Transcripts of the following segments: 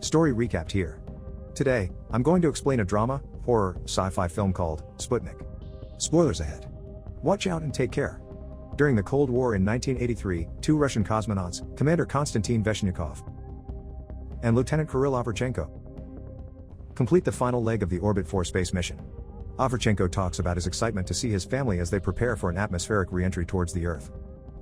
Story recapped here. Today, I'm going to explain a drama, horror, sci-fi film called Sputnik. Spoilers ahead. Watch out and take care. During the Cold War in 1983, two Russian cosmonauts, Commander Konstantin Veshnyakov and Lieutenant Kirill Overchenko, complete the final leg of the Orbit 4 space mission. Overchenko talks about his excitement to see his family as they prepare for an atmospheric re-entry towards the Earth.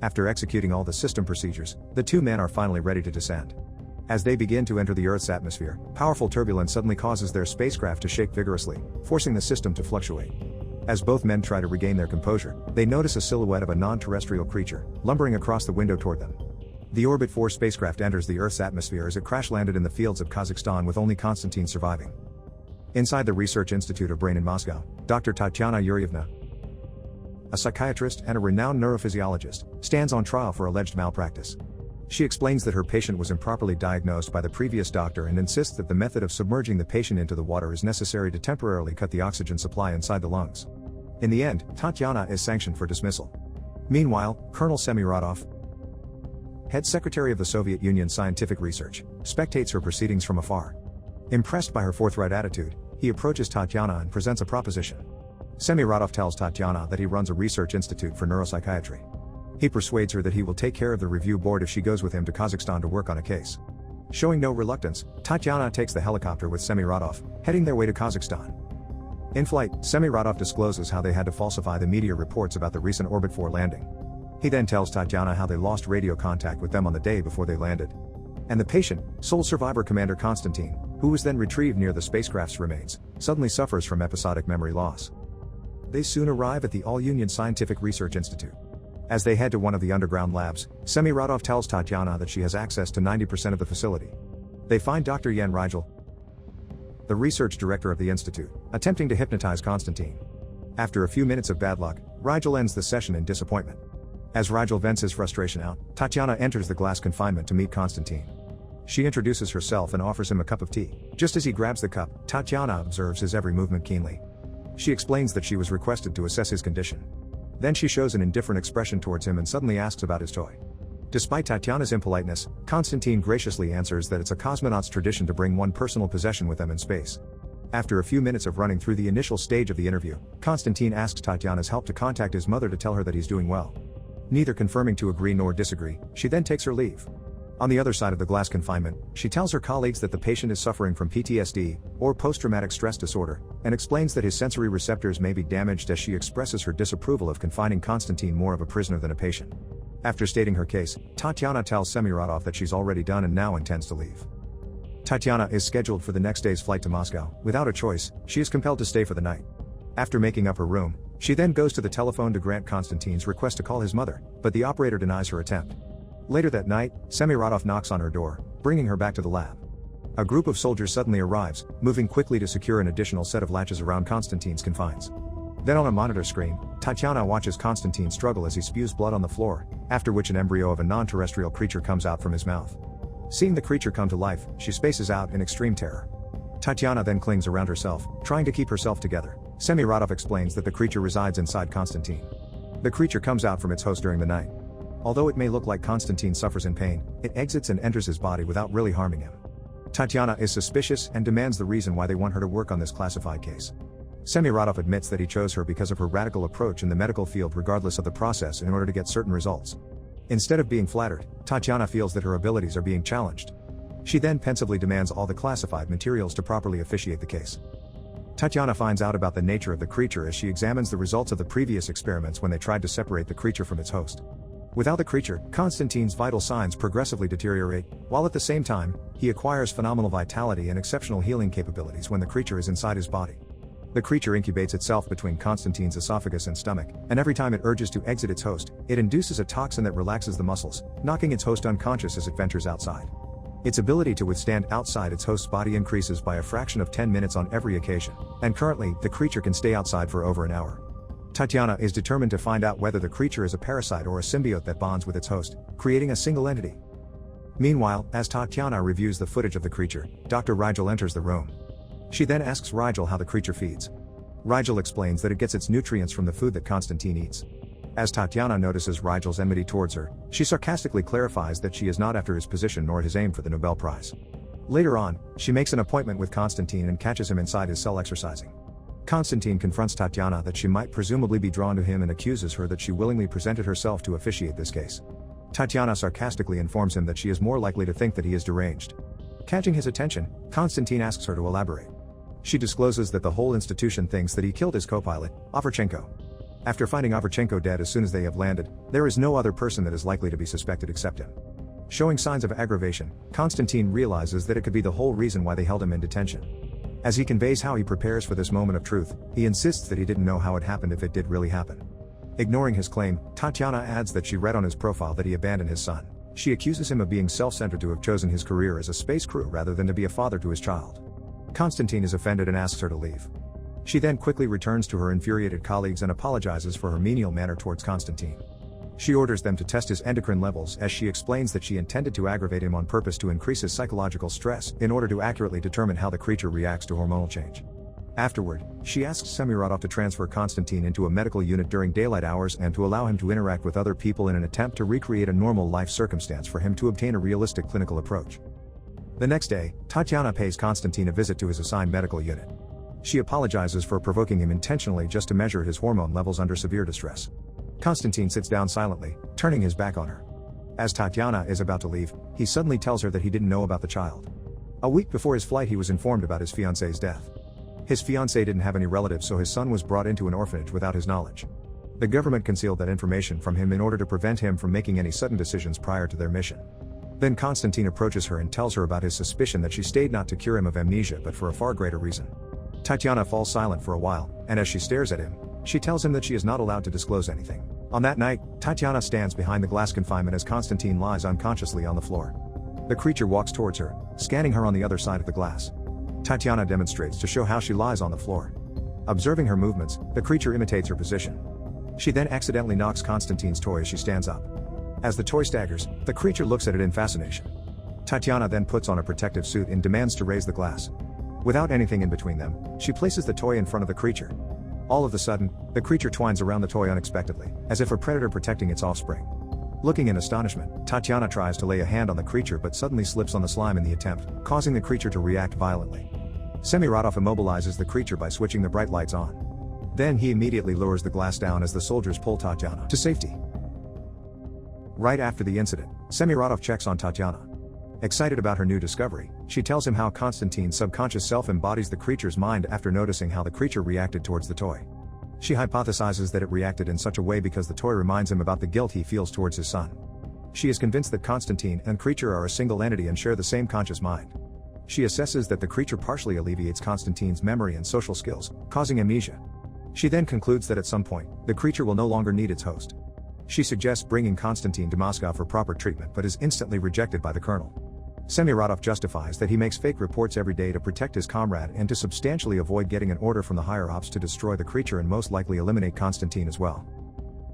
After executing all the system procedures, the two men are finally ready to descend. As they begin to enter the Earth's atmosphere, powerful turbulence suddenly causes their spacecraft to shake vigorously, forcing the system to fluctuate. As both men try to regain their composure, they notice a silhouette of a non-terrestrial creature, lumbering across the window toward them. The Orbit 4 spacecraft enters the Earth's atmosphere as it crash-landed in the fields of Kazakhstan with only Konstantin surviving. Inside the Research Institute of Brain in Moscow, Dr. Tatyana Yuryevna, a psychiatrist and a renowned neurophysiologist, stands on trial for alleged malpractice. She explains that her patient was improperly diagnosed by the previous doctor and insists that the method of submerging the patient into the water is necessary to temporarily cut the oxygen supply inside the lungs. In the end, Tatyana is sanctioned for dismissal. Meanwhile, Colonel Semiradov, head secretary of the Soviet Union Scientific Research, spectates her proceedings from afar. Impressed by her forthright attitude, he approaches Tatyana and presents a proposition. Semiradov tells Tatyana that he runs a research institute for neuropsychiatry. He persuades her that he will take care of the review board if she goes with him to Kazakhstan to work on a case. Showing no reluctance, Tatyana takes the helicopter with Semiradov, heading their way to Kazakhstan. In flight, Semiradov discloses how they had to falsify the media reports about the recent Orbit 4 landing. He then tells Tatyana how they lost radio contact with them on the day before they landed. And the patient, sole survivor Commander Konstantin, who was then retrieved near the spacecraft's remains, suddenly suffers from episodic memory loss. They soon arrive at the All-Union Scientific Research Institute. As they head to one of the underground labs, Semiradov tells Tatyana that she has access to 90% of the facility. They find Dr. Yen Rigel, the research director of the institute, attempting to hypnotize Konstantin. After a few minutes of bad luck, Rigel ends the session in disappointment. As Rigel vents his frustration out, Tatyana enters the glass confinement to meet Konstantin. She introduces herself and offers him a cup of tea. Just as he grabs the cup, Tatyana observes his every movement keenly. She explains that she was requested to assess his condition. Then she shows an indifferent expression towards him and suddenly asks about his toy. Despite Tatyana's impoliteness, Konstantin graciously answers that it's a cosmonaut's tradition to bring one personal possession with them in space. After a few minutes of running through the initial stage of the interview, Konstantin asks Tatyana's help to contact his mother to tell her that he's doing well. Neither confirming to agree nor disagree, she then takes her leave. On the other side of the glass confinement, she tells her colleagues that the patient is suffering from PTSD, or post-traumatic stress disorder, and explains that his sensory receptors may be damaged as she expresses her disapproval of confining Konstantin more of a prisoner than a patient. After stating her case, Tatyana tells Semiradov that she's already done and now intends to leave. Tatyana is scheduled for the next day's flight to Moscow. Without a choice, she is compelled to stay for the night. After making up her room, she then goes to the telephone to grant Konstantin's request to call his mother, but the operator denies her attempt. Later that night, Semiradov knocks on her door, bringing her back to the lab. A group of soldiers suddenly arrives, moving quickly to secure an additional set of latches around Konstantin's confines. Then on a monitor screen, Tatyana watches Konstantin struggle as he spews blood on the floor, after which an embryo of a non-terrestrial creature comes out from his mouth. Seeing the creature come to life, she spaces out in extreme terror. Tatyana then clings around herself, trying to keep herself together. Semiradov explains that the creature resides inside Konstantin. The creature comes out from its host during the night. Although it may look like Konstantin suffers in pain, it exits and enters his body without really harming him. Tatyana is suspicious and demands the reason why they want her to work on this classified case. Semiradov admits that he chose her because of her radical approach in the medical field regardless of the process in order to get certain results. Instead of being flattered, Tatyana feels that her abilities are being challenged. She then pensively demands all the classified materials to properly officiate the case. Tatyana finds out about the nature of the creature as she examines the results of the previous experiments when they tried to separate the creature from its host. Without the creature, Konstantin's vital signs progressively deteriorate, while at the same time, he acquires phenomenal vitality and exceptional healing capabilities when the creature is inside his body. The creature incubates itself between Konstantin's esophagus and stomach, and every time it urges to exit its host, it induces a toxin that relaxes the muscles, knocking its host unconscious as it ventures outside. Its ability to withstand outside its host's body increases by a fraction of 10 minutes on every occasion, and currently, the creature can stay outside for over an hour. Tatyana is determined to find out whether the creature is a parasite or a symbiote that bonds with its host, creating a single entity. Meanwhile, as Tatyana reviews the footage of the creature, Dr. Rigel enters the room. She then asks Rigel how the creature feeds. Rigel explains that it gets its nutrients from the food that Konstantin eats. As Tatyana notices Rigel's enmity towards her, she sarcastically clarifies that she is not after his position nor his aim for the Nobel Prize. Later on, she makes an appointment with Konstantin and catches him inside his cell exercising. Konstantin confronts Tatiana that she might presumably be drawn to him and accuses her that she willingly presented herself to officiate this case. Tatiana sarcastically informs him that she is more likely to think that he is deranged. Catching his attention, Konstantin asks her to elaborate. She discloses that the whole institution thinks that he killed his co-pilot, Overchenko. After finding Overchenko dead as soon as they have landed, there is no other person that is likely to be suspected except him. Showing signs of aggravation, Konstantin realizes that it could be the whole reason why they held him in detention. As he conveys how he prepares for this moment of truth, he insists that he didn't know how it happened if it did really happen. Ignoring his claim, Tatiana adds that she read on his profile that he abandoned his son. She accuses him of being self-centered to have chosen his career as a space crew rather than to be a father to his child. Konstantin is offended and asks her to leave. She then quickly returns to her infuriated colleagues and apologizes for her menial manner towards Konstantin. She orders them to test his endocrine levels as she explains that she intended to aggravate him on purpose to increase his psychological stress in order to accurately determine how the creature reacts to hormonal change. Afterward, she asks Semiradov to transfer Konstantin into a medical unit during daylight hours and to allow him to interact with other people in an attempt to recreate a normal life circumstance for him to obtain a realistic clinical approach. The next day, Tatiana pays Konstantin a visit to his assigned medical unit. She apologizes for provoking him intentionally just to measure his hormone levels under severe distress. Konstantin sits down silently, turning his back on her. As Tatiana is about to leave, he suddenly tells her that he didn't know about the child. A week before his flight, he was informed about his fiancée's death. His fiancée didn't have any relatives, so his son was brought into an orphanage without his knowledge. The government concealed that information from him in order to prevent him from making any sudden decisions prior to their mission. Then Konstantin approaches her and tells her about his suspicion that she stayed not to cure him of amnesia but for a far greater reason. Tatiana falls silent for a while, and as she stares at him, she tells him that she is not allowed to disclose anything. On that night, Tatiana stands behind the glass confinement as Konstantin lies unconsciously on the floor. The creature walks towards her, scanning her on the other side of the glass. Tatiana demonstrates to show how she lies on the floor. Observing her movements, the creature imitates her position. She then accidentally knocks Konstantin's toy as she stands up. As the toy staggers, the creature looks at it in fascination. Tatiana then puts on a protective suit and demands to raise the glass. Without anything in between them, she places the toy in front of the creature. All of a sudden, the creature twines around the toy unexpectedly, as if a predator protecting its offspring. Looking in astonishment, Tatiana tries to lay a hand on the creature but suddenly slips on the slime in the attempt, causing the creature to react violently. Semiradov immobilizes the creature by switching the bright lights on. Then he immediately lowers the glass down as the soldiers pull Tatiana to safety. Right after the incident, Semiradov checks on Tatiana. Excited about her new discovery, she tells him how Konstantin's subconscious self embodies the creature's mind after noticing how the creature reacted towards the toy. She hypothesizes that it reacted in such a way because the toy reminds him about the guilt he feels towards his son. She is convinced that Konstantin and creature are a single entity and share the same conscious mind. She assesses that the creature partially alleviates Konstantin's memory and social skills, causing amnesia. She then concludes that at some point, the creature will no longer need its host. She suggests bringing Konstantin to Moscow for proper treatment but is instantly rejected by the colonel. Semiradov justifies that he makes fake reports every day to protect his comrade and to substantially avoid getting an order from the higher-ups to destroy the creature and most likely eliminate Konstantin as well.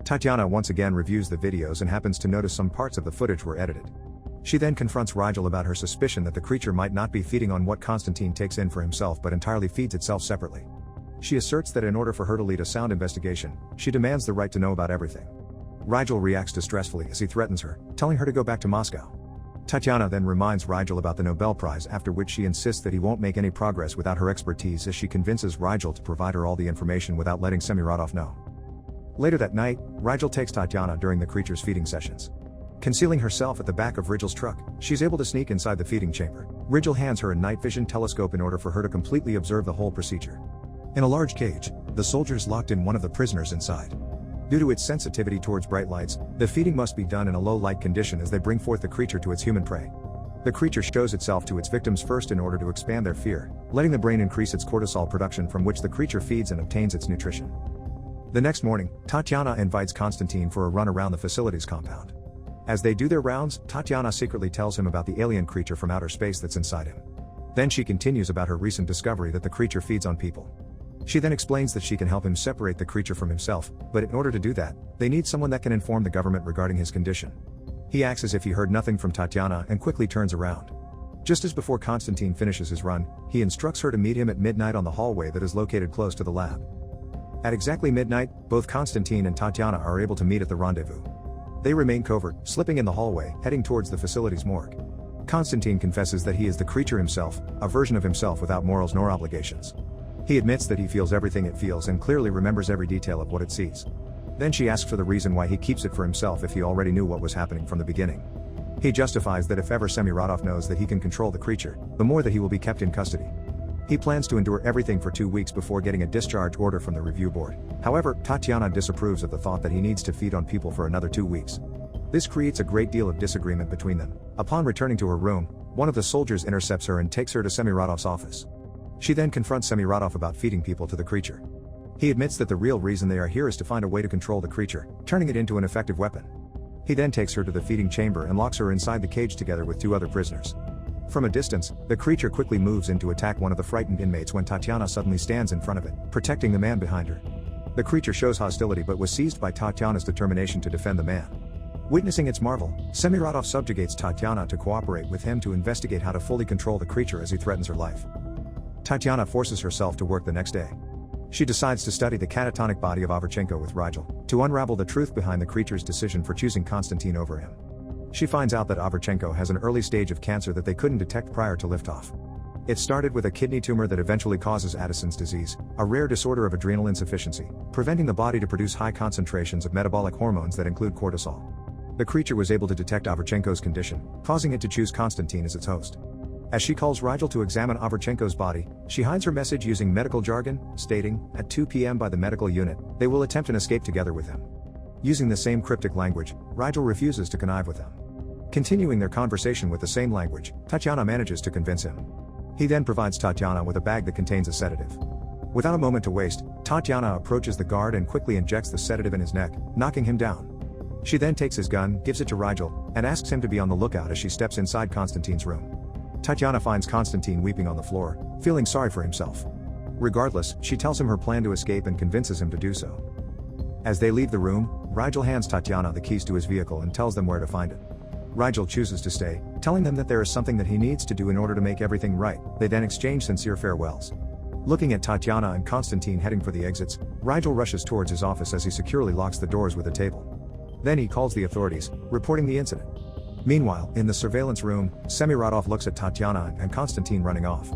Tatiana once again reviews the videos and happens to notice some parts of the footage were edited. She then confronts Rigel about her suspicion that the creature might not be feeding on what Konstantin takes in for himself but entirely feeds itself separately. She asserts that in order for her to lead a sound investigation, she demands the right to know about everything. Rigel reacts distressfully as he threatens her, telling her to go back to Moscow. Tatiana then reminds Rigel about the Nobel Prize, after which she insists that he won't make any progress without her expertise as she convinces Rigel to provide her all the information without letting Semiradov know. Later that night, Rigel takes Tatiana during the creature's feeding sessions. Concealing herself at the back of Rigel's truck, she's able to sneak inside the feeding chamber. Rigel hands her a night vision telescope in order for her to completely observe the whole procedure. In a large cage, the soldiers locked in one of the prisoners inside. Due to its sensitivity towards bright lights, the feeding must be done in a low light condition as they bring forth the creature to its human prey. The creature shows itself to its victims first in order to expand their fear, letting the brain increase its cortisol production from which the creature feeds and obtains its nutrition. The next morning, Tatiana invites Konstantin for a run around the facility's compound. As they do their rounds, Tatiana secretly tells him about the alien creature from outer space that's inside him. Then she continues about her recent discovery that the creature feeds on people. She then explains that she can help him separate the creature from himself, but in order to do that, they need someone that can inform the government regarding his condition. He acts as if he heard nothing from Tatiana and quickly turns around. Just as before Konstantin finishes his run, he instructs her to meet him at midnight on the hallway that is located close to the lab. At exactly midnight, both Konstantin and Tatiana are able to meet at the rendezvous. They remain covert, slipping in the hallway, heading towards the facility's morgue. Konstantin confesses that he is the creature himself, a version of himself without morals nor obligations. He admits that he feels everything it feels and clearly remembers every detail of what it sees. Then she asks for the reason why he keeps it for himself if he already knew what was happening from the beginning. He justifies that if ever Semiradov knows that he can control the creature, the more that he will be kept in custody. He plans to endure everything for 2 weeks before getting a discharge order from the review board. However, Tatiana disapproves of the thought that he needs to feed on people for another 2 weeks. This creates a great deal of disagreement between them. Upon returning to her room, one of the soldiers intercepts her and takes her to Semiradov's office. She then confronts Semiradov about feeding people to the creature. He admits that the real reason they are here is to find a way to control the creature, turning it into an effective weapon. He then takes her to the feeding chamber and locks her inside the cage together with 2 other prisoners. From a distance, the creature quickly moves in to attack one of the frightened inmates when Tatiana suddenly stands in front of it, protecting the man behind her. The creature shows hostility but was seized by Tatiana's determination to defend the man. Witnessing its marvel, Semiradov subjugates Tatiana to cooperate with him to investigate how to fully control the creature as he threatens her life. Tatiana forces herself to work the next day. She decides to study the catatonic body of Averchenko with Rigel, to unravel the truth behind the creature's decision for choosing Konstantin over him. She finds out that Averchenko has an early stage of cancer that they couldn't detect prior to liftoff. It started with a kidney tumor that eventually causes Addison's disease, a rare disorder of adrenal insufficiency, preventing the body to produce high concentrations of metabolic hormones that include cortisol. The creature was able to detect Averchenko's condition, causing it to choose Konstantin as its host. As she calls Rigel to examine Averchenko's body, she hides her message using medical jargon, stating, at 2 p.m. by the medical unit, they will attempt an escape together with him. Using the same cryptic language, Rigel refuses to connive with them. Continuing their conversation with the same language, Tatiana manages to convince him. He then provides Tatiana with a bag that contains a sedative. Without a moment to waste, Tatiana approaches the guard and quickly injects the sedative in his neck, knocking him down. She then takes his gun, gives it to Rigel, and asks him to be on the lookout as she steps inside Konstantin's room. Tatiana finds Konstantin weeping on the floor, feeling sorry for himself. Regardless, she tells him her plan to escape and convinces him to do so. As they leave the room, Rigel hands Tatiana the keys to his vehicle and tells them where to find it. Rigel chooses to stay, telling them that there is something that he needs to do in order to make everything right. They then exchange sincere farewells. Looking at Tatiana and Konstantin heading for the exits, Rigel rushes towards his office as he securely locks the doors with a table. Then he calls the authorities, reporting the incident. Meanwhile, in the surveillance room, Semiradov looks at Tatiana and Konstantin running off.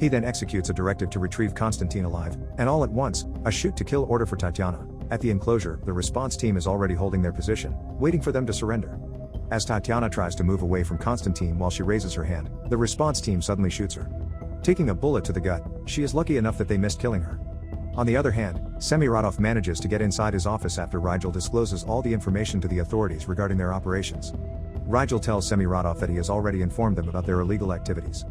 He then executes a directive to retrieve Konstantin alive, and all at once, a shoot-to-kill order for Tatiana. At the enclosure, the response team is already holding their position, waiting for them to surrender. As Tatiana tries to move away from Konstantin while she raises her hand, the response team suddenly shoots her. Taking a bullet to the gut, she is lucky enough that they missed killing her. On the other hand, Semiradov manages to get inside his office after Rigel discloses all the information to the authorities regarding their operations. Rigel tells Semiradov that he has already informed them about their illegal activities.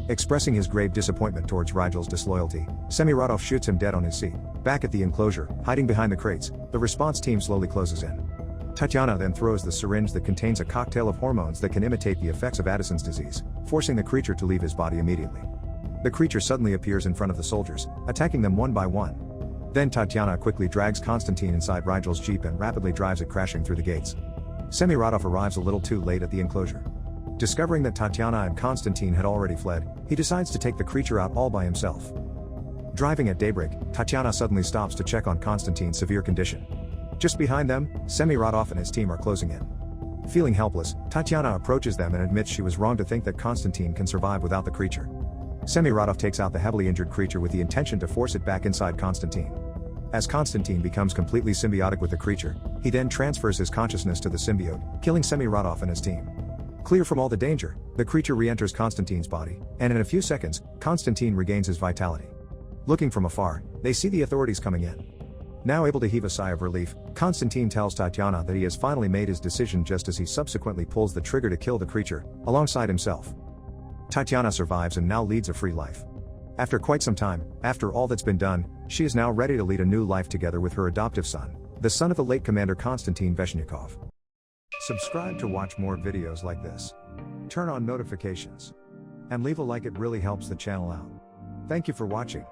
Expressing his grave disappointment towards Rigel's disloyalty, Semiradov shoots him dead on his seat. Back at the enclosure, hiding behind the crates, the response team slowly closes in. Tatiana then throws the syringe that contains a cocktail of hormones that can imitate the effects of Addison's disease, forcing the creature to leave his body immediately. The creature suddenly appears in front of the soldiers, attacking them one by one. Then Tatiana quickly drags Konstantin inside Rigel's jeep and rapidly drives it crashing through the gates. Semiradov arrives a little too late at the enclosure. Discovering that Tatiana and Konstantin had already fled, he decides to take the creature out all by himself. Driving at daybreak, Tatiana suddenly stops to check on Konstantin's severe condition. Just behind them, Semiradov and his team are closing in. Feeling helpless, Tatiana approaches them and admits she was wrong to think that Konstantin can survive without the creature. Semiradov takes out the heavily injured creature with the intention to force it back inside Konstantin. As Konstantin becomes completely symbiotic with the creature, he then transfers his consciousness to the symbiote, killing Semiradov and his team. Clear from all the danger, the creature re-enters Konstantin's body, and in a few seconds, Konstantin regains his vitality. Looking from afar, they see the authorities coming in. Now able to heave a sigh of relief, Konstantin tells Tatiana that he has finally made his decision just as he subsequently pulls the trigger to kill the creature, alongside himself. Tatiana survives and now leads a free life. After quite some time, after all that's been done, she is now ready to lead a new life together with her adoptive son, the son of the late Commander Konstantin Veshnyakov. Subscribe to watch more videos like this. Turn on notifications. And leave a like, it really helps the channel out. Thank you for watching.